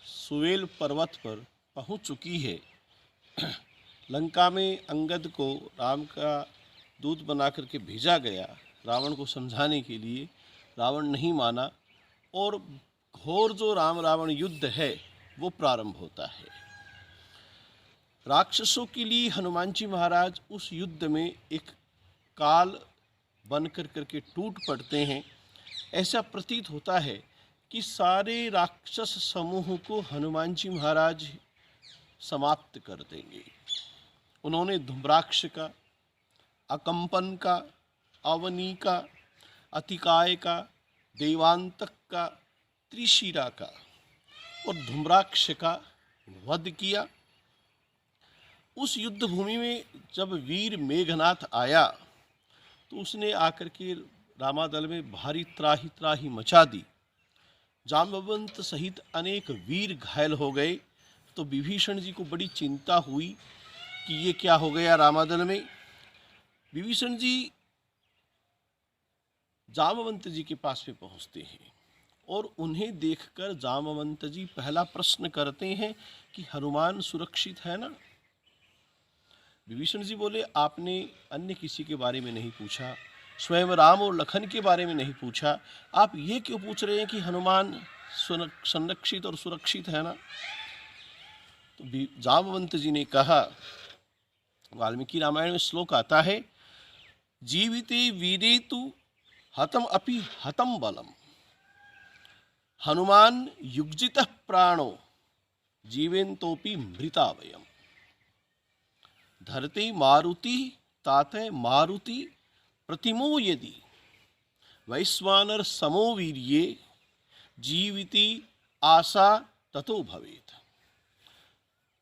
सुवेल पर्वत पर पहुंच चुकी है। लंका में अंगद को राम का दूत बना करके भेजा गया रावण को समझाने के लिए। रावण नहीं माना और घोर जो राम रावण युद्ध है वो प्रारंभ होता है। राक्षसों के लिए हनुमान जी महाराज उस युद्ध में एक काल बन कर करके टूट पड़ते हैं। ऐसा प्रतीत होता है कि सारे राक्षस समूह को हनुमान जी महाराज समाप्त कर देंगे। उन्होंने धूम्राक्ष का, अकंपन का, अवनी का, अतिकाय का, देवांतक का, त्रिशिरा का और धूम्राक्ष का वध किया। उस युद्ध भूमि में जब वीर मेघनाथ आया तो उसने आकर के रामादल में भारी त्राही त्राही मचा दी। जाम्बवंत सहित अनेक वीर घायल हो गए। तो विभीषण जी को बड़ी चिंता हुई कि ये क्या हो गया रामादल में। विभीषण जी जाम्बवंत जी के पास में पहुंचते हैं और उन्हें देखकर जाम्बवंत जी पहला प्रश्न करते हैं कि हनुमान सुरक्षित है ना। विभीषण जी बोले, आपने अन्य किसी के बारे में नहीं पूछा, स्वयं राम और लखन के बारे में नहीं पूछा, आप ये क्यों पूछ रहे हैं कि हनुमान संरक्षित और सुरक्षित है ना। तो जाम्बवंत जी ने कहा, वाल्मीकि रामायण में श्लोक आता है, जीविते वीरे तु हतम अपि हतम बलम, हनुमान युगजितः प्राणो जीवेन्तोपि मृता वयम, धरते मारुति ताते मारुति प्रतिमो यदि, वैश्वानर समो वीर्ये जीविति आशा ततो भवेत।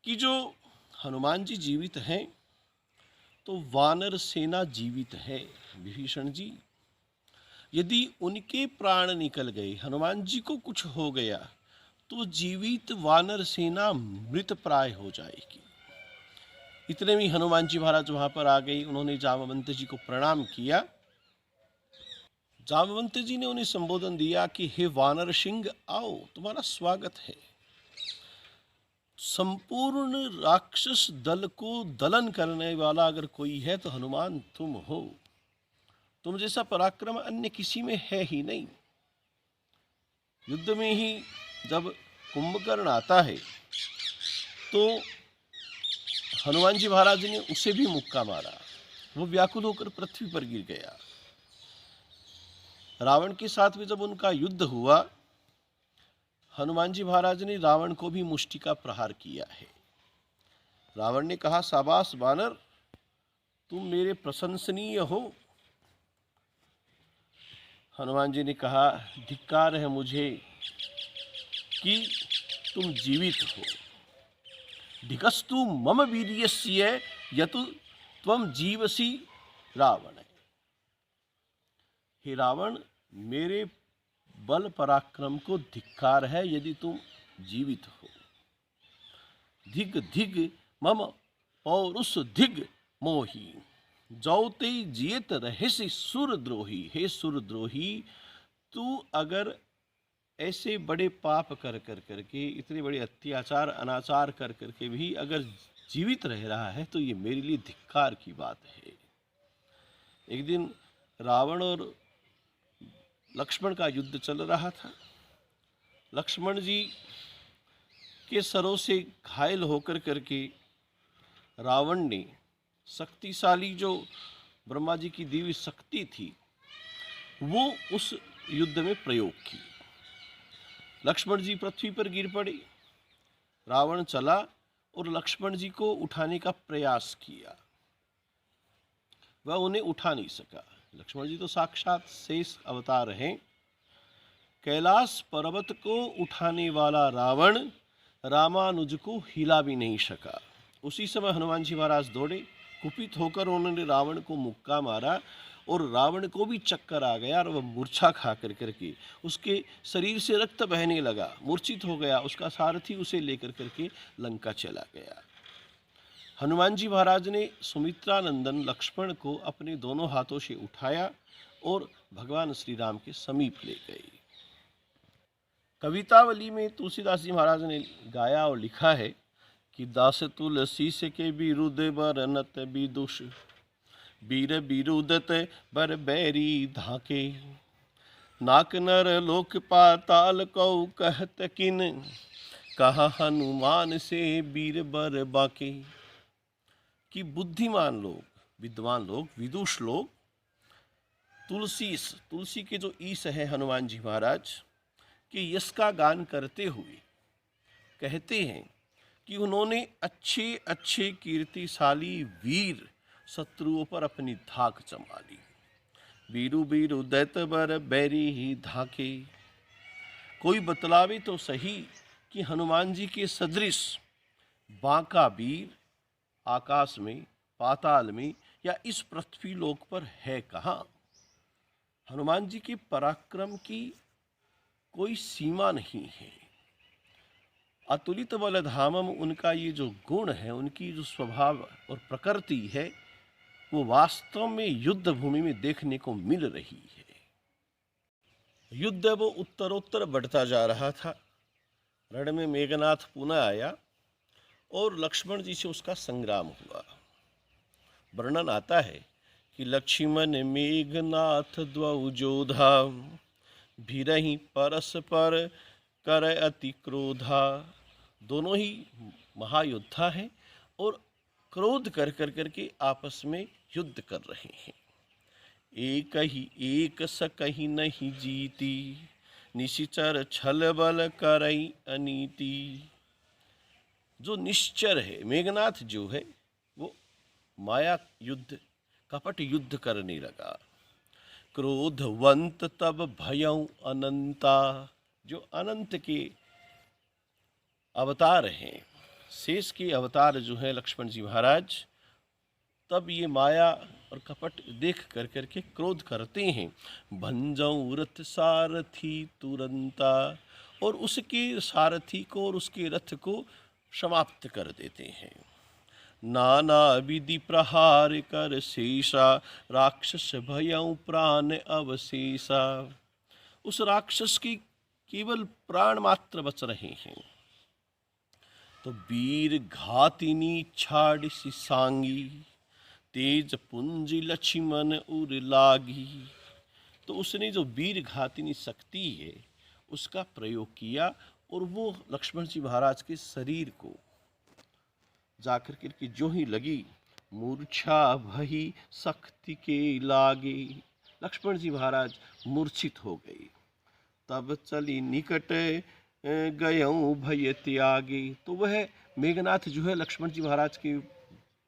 कि जो हनुमान जी जीवित हैं तो वानर सेना जीवित है। विभीषण जी, यदि उनके प्राण निकल गए, हनुमान जी को कुछ हो गया, तो जीवित वानर सेना मृत प्राय हो जाएगी। इतने में हनुमान जी महाराज वहां पर आ गई। उन्होंने जाम्बवंत जी को प्रणाम किया। जाम्बवंत जी ने उन्हें संबोधन दिया कि हे वानर सिंह, आओ, तुम्हारा स्वागत है। संपूर्ण राक्षस दल को दलन करने वाला अगर कोई है तो हनुमान तुम हो। तुम जैसा पराक्रम अन्य किसी में है ही नहीं। युद्ध में ही जब कुंभकर्ण आता है तो हनुमान जी महाराज ने उसे भी मुक्का मारा। वो व्याकुल होकर पृथ्वी पर गिर गया। रावण के साथ में जब उनका युद्ध हुआ, हनुमान जी महाराज ने रावण को भी मुष्टि का प्रहार किया है। रावण ने कहा, शाबाश वानर, तुम मेरे प्रशंसनीय हो। हनुमान जी ने कहा, धिक्कार है मुझे कि तुम जीवित हो। धिकस्तु मम वीर्यस्य यतु त्वं जीवसी रावण। हे रावण, मेरे बल पराक्रम को धिक्कार है यदि तुम जीवित हो। धिग धिग मम पौरुष धिग मोही, जौते जियत रहसि सुरद्रोही। हे सुरद्रोही, तू अगर ऐसे बड़े पाप कर करके, इतने बड़े अत्याचार अनाचार कर करके भी अगर जीवित रह रहा है तो ये मेरे लिए धिक्कार की बात है। एक दिन रावण और लक्ष्मण का युद्ध चल रहा था। लक्ष्मण जी के सरों से घायल होकर करके रावण ने शक्तिशाली जो ब्रह्मा जी की दिव्य शक्ति थी वो उस युद्ध में प्रयोग की। लक्ष्मण जी पृथ्वी पर गिर पड़े। रावण चला और लक्ष्मण जी को उठाने का प्रयास किया। वह उन्हें उठा नहीं सका। लक्ष्मण जी तो साक्षात शेष अवतार हैं। कैलाश पर्वत को उठाने वाला रावण रामानुज को हिला भी नहीं सका। उसी समय हनुमान जी महाराज दौड़े। कुपित होकर उन्होंने रावण को मुक्का मारा और रावण को भी चक्कर आ गया और वह मूर्छा खा करके उसके शरीर से रक्त बहने लगा, मूर्छित हो गया। उसका सारथी उसे लेकर करके लंका चला गया। हनुमान जी महाराज ने सुमित्रा नंदन लक्ष्मण को अपने दोनों हाथों से उठाया और भगवान श्री राम के समीप ले गए। कवितावली में तुलसीदास जी महाराज ने गाया और लिखा है कि दास तुलसी से के विरुद्ध बरनत विदुष वीर विरुदत बर बैरी धाके नाक नर लोक पाताल कौ कहत किन कहा हनुमान से वीर बर बाके। कि बुद्धिमान लोग, विद्वान लोग, विदुष लोग तुलसी के जो ईश है हनुमान जी महाराज के यश का गान करते हुए कहते हैं कि उन्होंने अच्छे अच्छे कीर्तिशाली वीर शत्रुओं पर अपनी धाक जमा ली। वीरू वीरू दैत बर बैरी ही धाके। कोई बतलावे तो सही कि हनुमान जी के सदृश बांका वीर आकाश में, पाताल में या इस पृथ्वी लोक पर है कहाँ। हनुमान जी के पराक्रम की कोई सीमा नहीं है। अतुलित बल धामम, उनका ये जो गुण है, उनकी जो स्वभाव और प्रकृति है, वो वास्तव में युद्ध भूमि में देखने को मिल रही है। युद्ध वो उत्तरोत्तर बढ़ता जा रहा था। रण में मेघनाथ पुनः आया और लक्ष्मण जी से उसका संग्राम हुआ। वर्णन आता है कि लक्ष्मण मेघनाथ द्वौ जोधा भीरहि परस्पर कर अति क्रोधा। दोनों ही महायोद्धा हैं और क्रोध कर करके आपस में युद्ध कर रहे हैं। एक ही एक सकहि नहीं जीती निशिचर छल बल करई अनीति। जो निश्चर है, मेघनाथ जो है, वो माया युद्ध, कपट युद्ध करने लगा। क्रोधवंत तब भयं अनंता। जो अनंत के अवतार हैं, शेष के अवतार जो है लक्ष्मण जी महाराज, तब ये माया और कपट देख कर करके क्रोध करते हैं। भंजऊ रथ सारथी तुरंता। और उसके सारथी को और उसके रथ को समाप्त कर देते हैं। नाना विधि प्रहार कर शेषा राक्षस भयं प्राण अवशेषा। उस राक्षस की केवल प्राण मात्र बच रहे हैं। तो वीर घातिनी छाड़ सी सांगी तेज पुंज लक्ष्मण उर लागी। तो उसने जो वीर घातिनी शक्ति है उसका प्रयोग किया और वो लक्ष्मण जी महाराज के शरीर को जाकर के जो ही लगी, मूर्छा भई शक्ति के लागे। लक्ष्मण जी महाराज मूर्छित हो गए। तब चली निकट गयऊँ भय त्यागे। तो वह मेघनाथ जो है लक्ष्मण जी महाराज के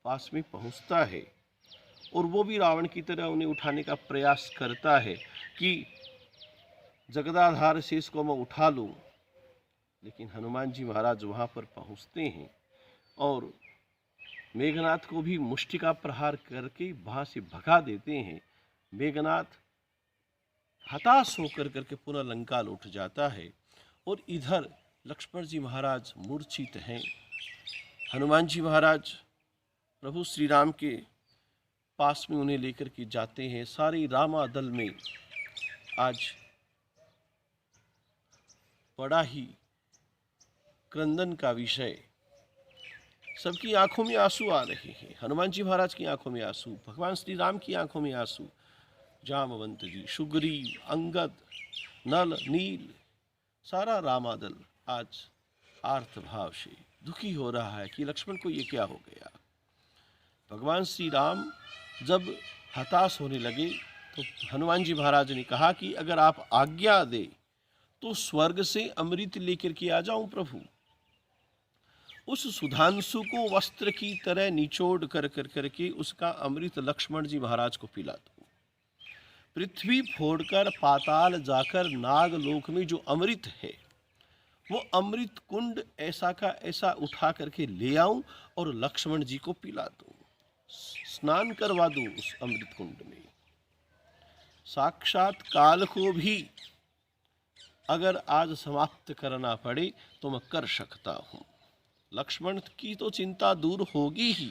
पास में पहुंचता है और वो भी रावण की तरह उन्हें उठाने का प्रयास करता है कि जगदाधार शेष को मैं उठा लूं। लेकिन हनुमान जी महाराज वहां पर पहुंचते हैं और मेघनाथ को भी मुष्टि का प्रहार करके वहां से भगा देते हैं। मेघनाथ हताश होकर करके पुनः लंका लौट जाता है और इधर लक्ष्मण जी महाराज मूर्छित हैं। हनुमान जी महाराज प्रभु श्री राम के पास में उन्हें लेकर के जाते हैं। सारी रामा दल में आज बड़ा ही क्रंदन का विषय, सबकी आंखों में आंसू आ रहे हैं। हनुमान जी महाराज की आंखों में आंसू, भगवान श्री राम की आंखों में आंसू, जामवंत जी, सुग्रीव, अंगद, नल, नील, सारा रामादल आज आर्त भाव से दुखी हो रहा है कि लक्ष्मण को ये क्या हो गया। भगवान श्री राम जब हताश होने लगे तो हनुमान जी महाराज ने कहा कि अगर आप आज्ञा दे तो स्वर्ग से अमृत लेकर के आ जाऊं प्रभु। उस सुधांशु को वस्त्र की तरह निचोड़ कर करके उसका अमृत लक्ष्मण जी महाराज को पिला दो। पृथ्वी फोड़कर पाताल जाकर नागलोक में जो अमृत है वो अमृत कुंड ऐसा का ऐसा उठा करके ले आऊं और लक्ष्मण जी को पिला दूं, स्नान करवा दूं उस अमृत कुंड में। साक्षात काल को भी अगर आज समाप्त करना पड़े तो मैं कर सकता हूं। लक्ष्मण की तो चिंता दूर होगी ही,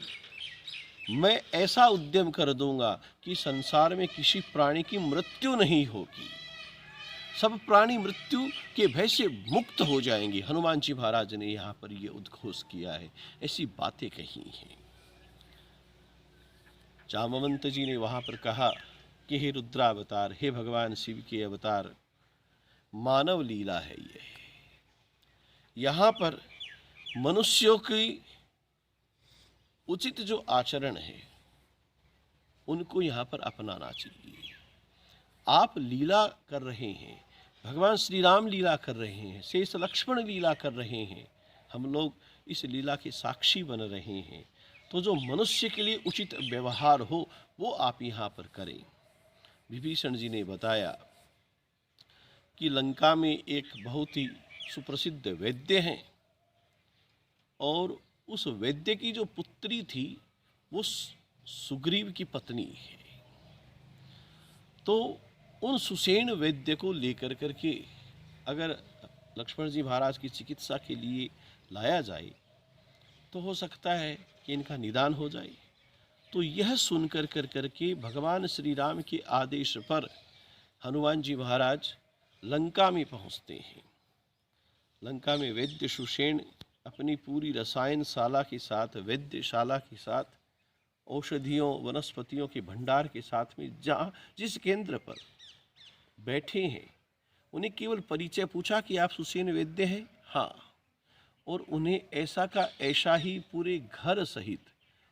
मैं ऐसा उद्यम कर दूंगा कि संसार में किसी प्राणी की मृत्यु नहीं होगी। सब प्राणी मृत्यु के भय से मुक्त हो जाएंगे। हनुमान जी महाराज ने यहाँ पर ये उद्घोष किया है, ऐसी बातें कही हैं। जामवंत जी ने वहाँ पर कहा कि हे रुद्रावतार, हे भगवान शिव के अवतार, मानव लीला है ये। यहाँ पर मनुष्यों की उचित जो आचरण है उनको यहाँ पर अपनाना चाहिए। आप लीला कर रहे हैं, भगवान श्री राम लीला कर रहे हैं, शेष लक्ष्मण लीला कर रहे हैं, हम लोग इस लीला के साक्षी बन रहे हैं। तो जो मनुष्य के लिए उचित व्यवहार हो वो आप यहाँ पर करें। विभीषण जी ने बताया कि लंका में एक बहुत ही सुप्रसिद्ध वैद्य हैं और उस वैद्य की जो पुत्री थी वो सुग्रीव की पत्नी है। तो उन सुषेण वैद्य को लेकर करके अगर लक्ष्मण जी महाराज की चिकित्सा के लिए लाया जाए तो हो सकता है कि इनका निदान हो जाए। तो यह सुनकर करके भगवान श्री राम के आदेश पर हनुमान जी महाराज लंका में पहुंचते हैं। लंका में वैद्य सुषेण अपनी पूरी रसायनशाला के साथ, वैद्यशाला के साथ, औषधियों वनस्पतियों के भंडार के साथ में जिस केंद्र पर बैठे हैं उन्हें केवल परिचय पूछा कि आप सुषेण वैद्य हैं? हाँ। और उन्हें ऐसा का ऐसा ही पूरे घर सहित,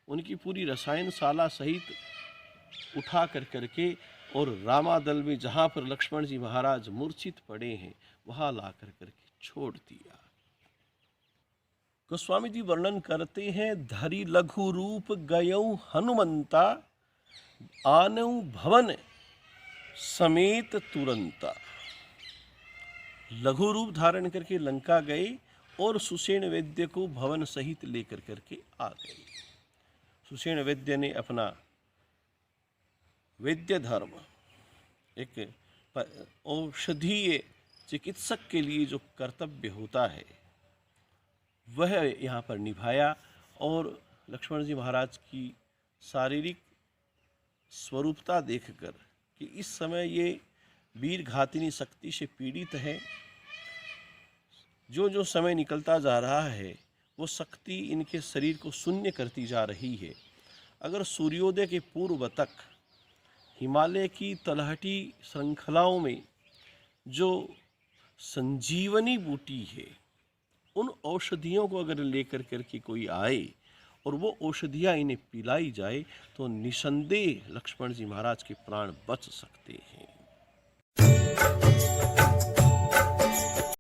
उनकी पूरी रसायनशाला सहित उठा करके और रामादल में जहाँ पर लक्ष्मण जी महाराज मूर्छित पड़े हैं वहाँ ला करके छोड़ दिया। गोस्वामी जी वर्णन करते हैं, धरि लघु रूप गयऊ हनुमंता, आनऊ भवन समेत तुरंता। लघु रूप धारण करके लंका गए और सुषेण वैद्य को भवन सहित लेकर करके आ गए। सुषेण वैद्य ने अपना वैद्य धर्म, एक औषधीय चिकित्सक के लिए जो कर्तव्य होता है वह यहाँ पर निभाया और लक्ष्मण जी महाराज की शारीरिक स्वरूपता देखकर कि इस समय ये वीर घातिनी शक्ति से पीड़ित है, जो जो समय निकलता जा रहा है वो शक्ति इनके शरीर को शून्य करती जा रही है। अगर सूर्योदय के पूर्व तक हिमालय की तलहटी श्रृंखलाओं में जो संजीवनी बूटी है उन औषधियों को अगर लेकर करके कोई आए और वो औषधियाँ इन्हें पिलाई जाए तो निसंदेह लक्ष्मण जी महाराज के प्राण बच सकते हैं।